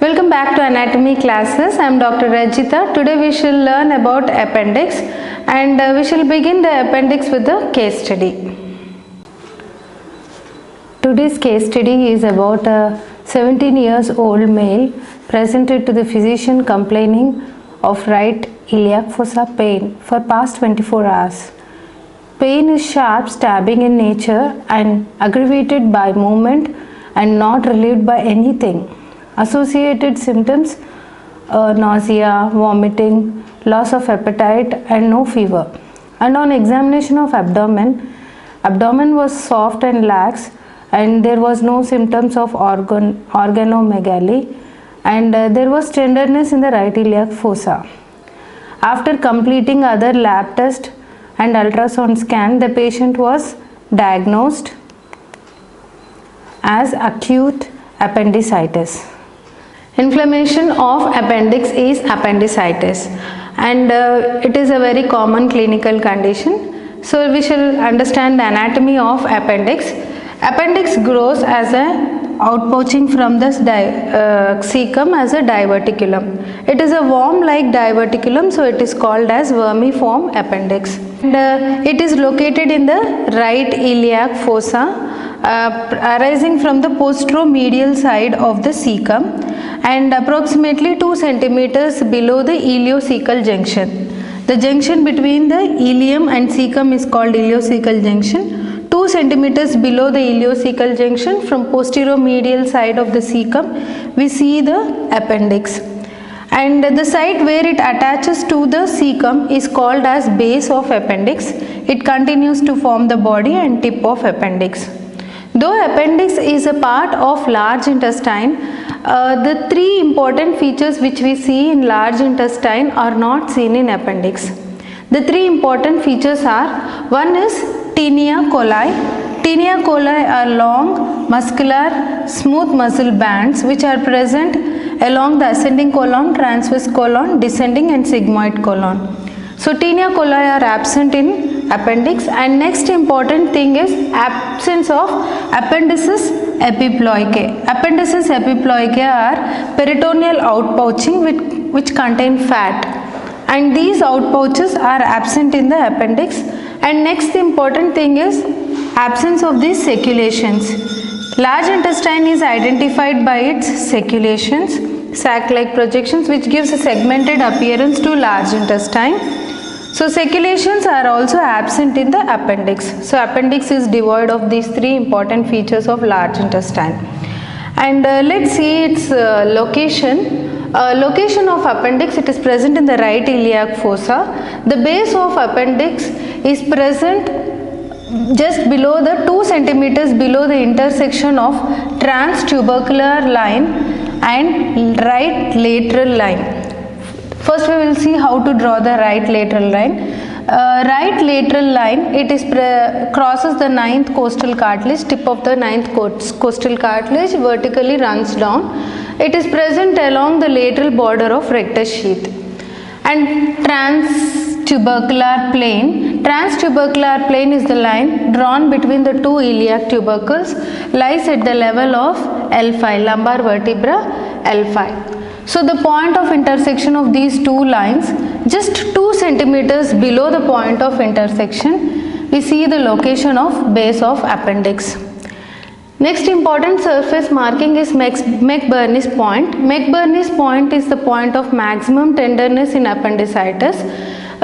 Welcome back to anatomy classes. I am Dr. Rajita. Today we shall learn about appendix and we shall begin the appendix with the case study. Today's case study is about a 17 years old male presented to the physician complaining of right iliac fossa pain for past 24 hours. Pain is sharp stabbing in nature and aggravated by movement and not relieved by anything. Associated symptoms nausea, vomiting, loss of appetite and no fever. And on examination of abdomen was soft and lax and there was no symptoms of organomegaly and there was tenderness in the right iliac fossa. After completing other lab test and ultrasound scan, the patient was diagnosed as acute appendicitis. Inflammation of appendix is appendicitis and it is a very common clinical condition. So we shall understand the anatomy of appendix. Appendix grows as a outpouching from the cecum as a diverticulum. It is a worm-like diverticulum, so it is called as vermiform appendix. And it is located in the right iliac fossa, arising from the posteromedial side of the cecum and approximately 2 centimeters below the iliocecal junction. The junction between the ilium and cecum is called iliocecal junction. 2 centimeters below the iliocecal junction from posteromedial side of the cecum, we see the appendix. And the site where it attaches to the cecum is called as base of appendix. It continues to form the body and tip of appendix. Though appendix is a part of large intestine, the 3 important features which we see in large intestine are not seen in appendix. The 3 important features are, one is tinea coli. Tinea coli are long, muscular, smooth muscle bands which are present along the ascending colon, transverse colon, descending and sigmoid colon. So tinea coli are absent in appendix, and next important thing is absence of appendices epiploicae. Appendices epiploicae are peritoneal outpouching which contain fat, and these outpouches are absent in the appendix. And next important thing is absence of these seculations. Large intestine is identified by its seculations, sac-like projections, which gives a segmented appearance to large intestine. So seculations are also absent in the appendix. So appendix is devoid of these 3 important features of large intestine. And let's see its location. Location of appendix, it is present in the right iliac fossa. The base of appendix is present just below the 2 centimeters below the intersection of transtubercular line and right lateral line. First we will see how to draw the right lateral line. Right lateral line, it is crosses the 9th costal cartilage, tip of the 9th costal cartilage vertically runs down. It is present along the lateral border of rectus sheath. And transtubercular plane. Transtubercular plane is the line drawn between the 2 iliac tubercles, lies at the level of L5, lumbar vertebra L5. So the point of intersection of these 2 lines, just 2 centimeters below the point of intersection, we see the location of base of appendix. Next important surface marking is McBurney's point. McBurney's point is the point of maximum tenderness in appendicitis.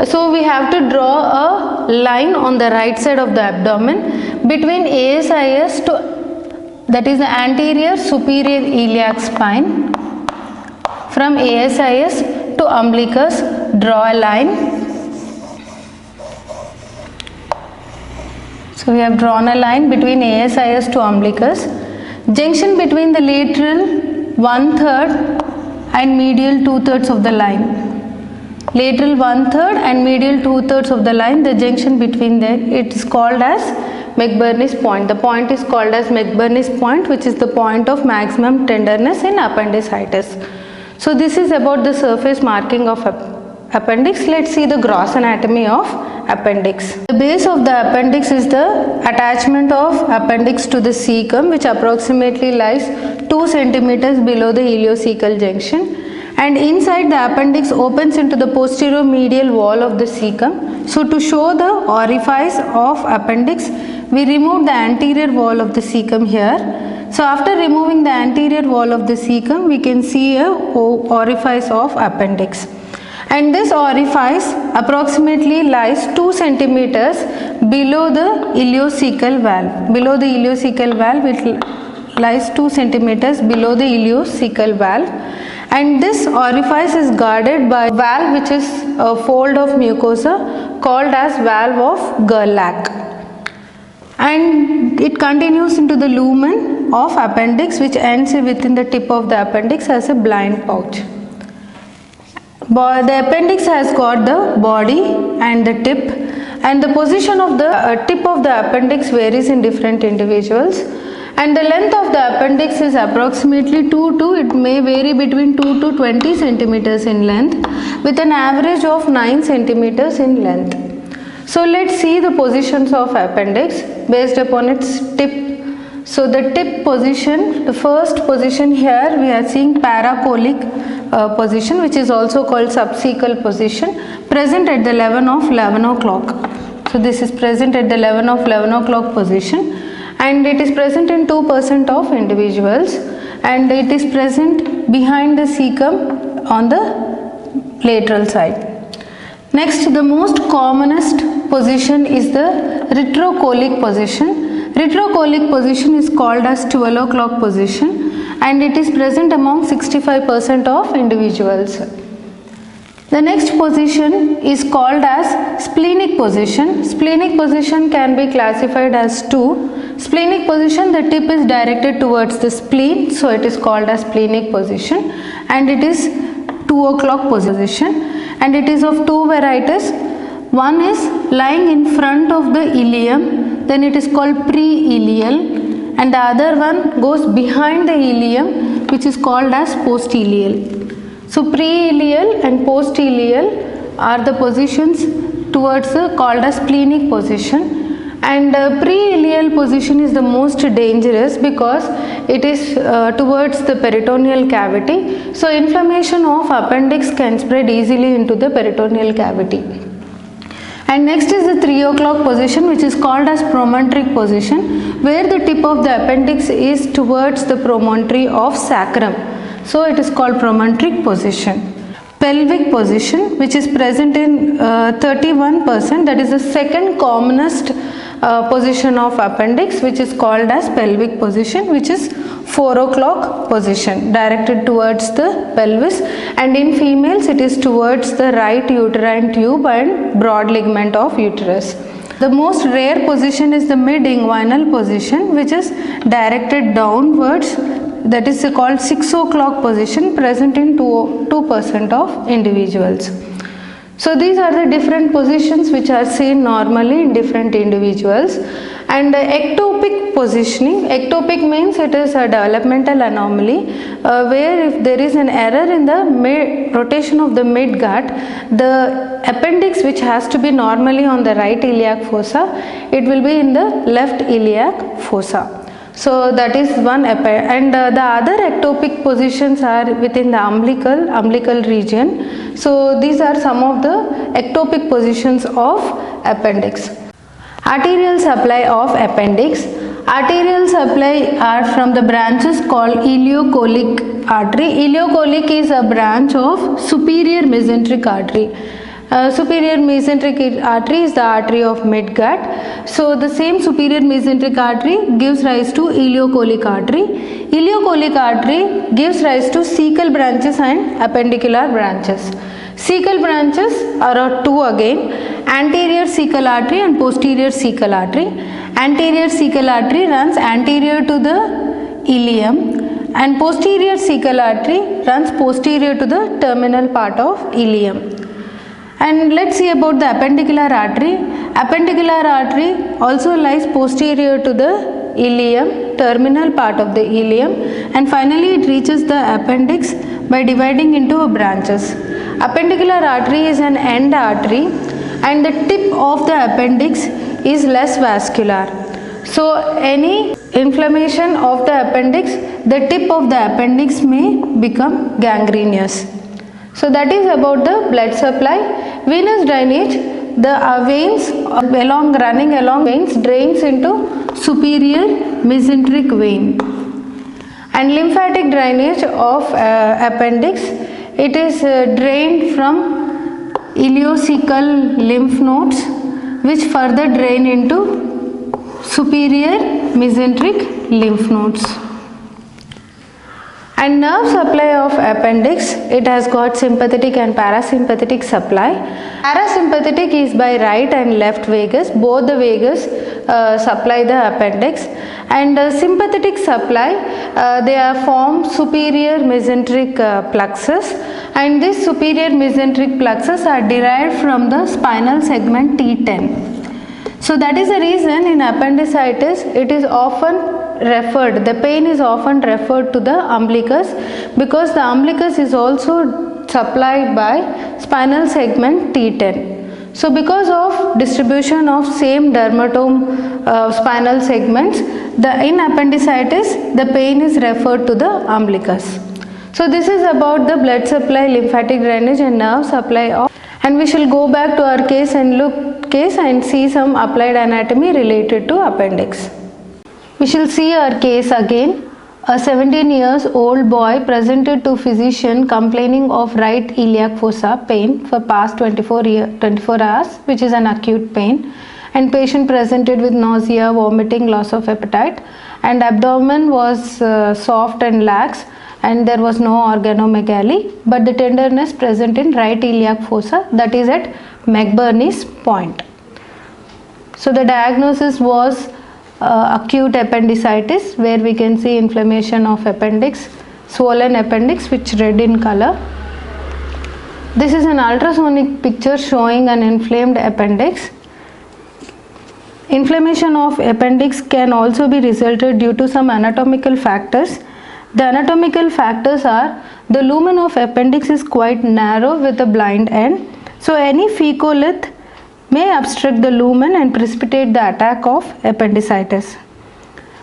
So we have to draw a line on the right side of the abdomen between ASIS to, that is the anterior superior iliac spine. From ASIS to umbilicus, draw a line. So we have drawn a line between ASIS to umbilicus. Junction between the lateral 1/3 and medial 2/3 of the line. Lateral 1/3 and medial 2/3 of the line, the junction between them, it is called as McBurney's point. The point is called as McBurney's point, which is the point of maximum tenderness in appendicitis. So this is about the surface marking of appendix. Let's see the gross anatomy of appendix. The base of the appendix is the attachment of appendix to the cecum, which approximately lies 2 centimeters below the ileocecal junction, and inside the appendix opens into the posterior medial wall of the cecum. So to show the orifice of appendix, we remove the anterior wall of the cecum here. So after removing the anterior wall of the cecum, we can see a orifice of appendix. And this orifice approximately lies 2 centimeters below the ileocecal valve. Below the ileocecal valve, it lies 2 centimeters below the ileocecal valve. And this orifice is guarded by a valve which is a fold of mucosa called as valve of Gerlach. And it continues into the lumen of appendix, which ends within the tip of the appendix as a blind pouch. The appendix has got the body and the tip, and the position of the tip of the appendix varies in different individuals, and the length of the appendix is approximately 2 to, it may vary between 2 to 20 centimeters in length, with an average of 9 centimeters in length. So let's see the positions of appendix based upon its tip. So the tip position, the first position here we are seeing paracolic position, which is also called subcecal position, present at the 11 o'clock. So this is present at the 11 o'clock position, and it is present in 2% of individuals, and it is present behind the cecum on the lateral side. Next, the most commonest position is the retrocolic position. Retrocolic position is called as 12 o'clock position, and it is present among 65% of individuals. The next position is called as splenic position. Splenic position can be classified as 2. Splenic position, the tip is directed towards the spleen, so it is called as splenic position, and it is 2 o'clock position, and it is of two varieties. One is lying in front of the ileum, then it is called pre-ileal, and the other one goes behind the ileum, which is called as post-ileal. So pre-ileal and post-ileal are the positions towards the called as splenic position, and pre-ileal position is the most dangerous because it is towards the peritoneal cavity. So inflammation of appendix can spread easily into the peritoneal cavity. And next is the 3 o'clock position, which is called as promontoric position, where the tip of the appendix is towards the promontory of sacrum. So it is called promontoric position. Pelvic position, which is present in 31%, that is the second commonest position of appendix, which is called as pelvic position, which is 4 o'clock position, directed towards the pelvis, and in females it is towards the right uterine tube and broad ligament of uterus. The most rare position is the mid-inguinal position, which is directed downwards, that is called 6 o'clock position, present in 2% of individuals. So these are the different positions which are seen normally in different individuals. And ectopic positioning, ectopic means it is a developmental anomaly where if there is an error in the rotation of the midgut, the appendix, which has to be normally on the right iliac fossa, it will be in the left iliac fossa. So that is one, and the other ectopic positions are within the umbilical region. So these are some of the ectopic positions of appendix. Arterial supply of appendix. Arterial supply are from the branches called ileocolic artery. Ileocolic is a branch of superior mesenteric artery. Superior mesenteric artery is the artery of midgut. So the same superior mesenteric artery gives rise to ileocolic artery. Ileocolic artery gives rise to cecal branches and appendicular branches. Cecal branches are two again, anterior cecal artery and posterior cecal artery. Anterior cecal artery runs anterior to the ileum, and posterior cecal artery runs posterior to the terminal part of ileum. And let's see about the appendicular artery. Appendicular artery also lies posterior to the ileum, terminal part of the ileum, and finally it reaches the appendix by dividing into branches. Appendicular artery is an end artery and the tip of the appendix is less vascular. So any inflammation of the appendix, the tip of the appendix may become gangrenous. So that is about the blood supply. Venous drainage, the veins running along veins drains into superior mesenteric vein. And lymphatic drainage of appendix, it is drained from ileocecal lymph nodes which further drain into superior mesenteric lymph nodes. And nerve supply of appendix, it has got sympathetic and parasympathetic supply. Parasympathetic is by right and left vagus, both the vagus supply the appendix, and sympathetic supply, they are formed superior mesenteric plexus, and this superior mesenteric plexus are derived from the spinal segment T10. So that is the reason in appendicitis it is often referred, the pain is often referred to the umbilicus, because the umbilicus is also supplied by spinal segment T10. So because of distribution of same dermatome spinal segments, in appendicitis the pain is referred to the umbilicus. So this is about the blood supply, lymphatic drainage and nerve supply of, and we shall go back to our case and see some applied anatomy related to appendix. We shall see our case again. A 17 years old boy presented to physician complaining of right iliac fossa pain for past 24 hours, which is an acute pain, and patient presented with nausea, vomiting, loss of appetite, and abdomen was soft and lax, and there was no organomegaly, but the tenderness present in right iliac fossa, that is at McBurney's point. So the diagnosis was acute appendicitis, where we can see inflammation of appendix, swollen appendix which red in color. This is an ultrasonic picture showing an inflamed appendix. Inflammation of appendix can also be resulted due to some anatomical factors. The anatomical factors are the lumen of appendix is quite narrow with a blind end. So any phecolith may obstruct the lumen and precipitate the attack of appendicitis.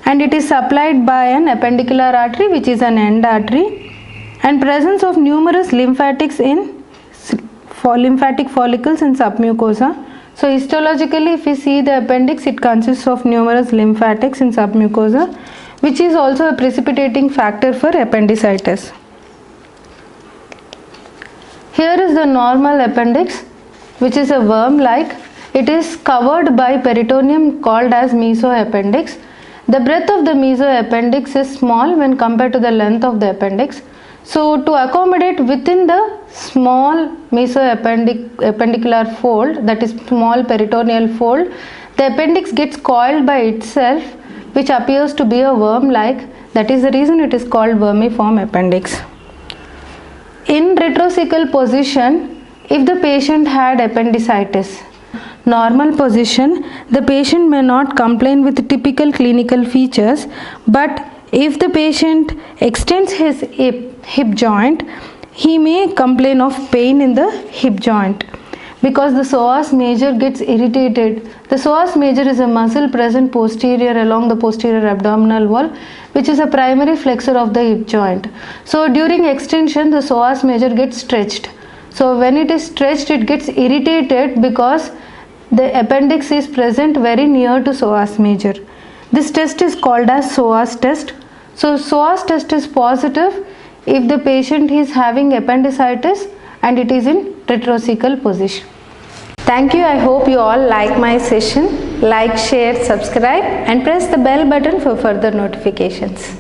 And it is supplied by an appendicular artery, which is an end artery, and presence of numerous lymphatics in lymphatic follicles in submucosa. So histologically, if we see the appendix, it consists of numerous lymphatics in submucosa, which is also a precipitating factor for appendicitis. Here is the normal appendix, which is a worm-like. It is covered by peritoneum called as mesoappendix. The breadth of the mesoappendix is small when compared to the length of the appendix. So to accommodate within the small mesoappendicular fold, that is small peritoneal fold, the appendix gets coiled by itself, which appears to be a worm-like. That is the reason it is called vermiform appendix. In retrocecal position, if the patient had appendicitis, normal position, the patient may not complain with typical clinical features, but if the patient extends his hip joint, he may complain of pain in the hip joint because the psoas major gets irritated. The psoas major is a muscle present posterior along the posterior abdominal wall, which is a primary flexor of the hip joint. So during extension, the psoas major gets stretched. So when it is stretched, it gets irritated because the appendix is present very near to psoas major. This test is called as psoas test. So psoas test is positive if the patient is having appendicitis and it is in retrocecal position. Thank you. I hope you all like my session. Like, share, subscribe and press the bell button for further notifications.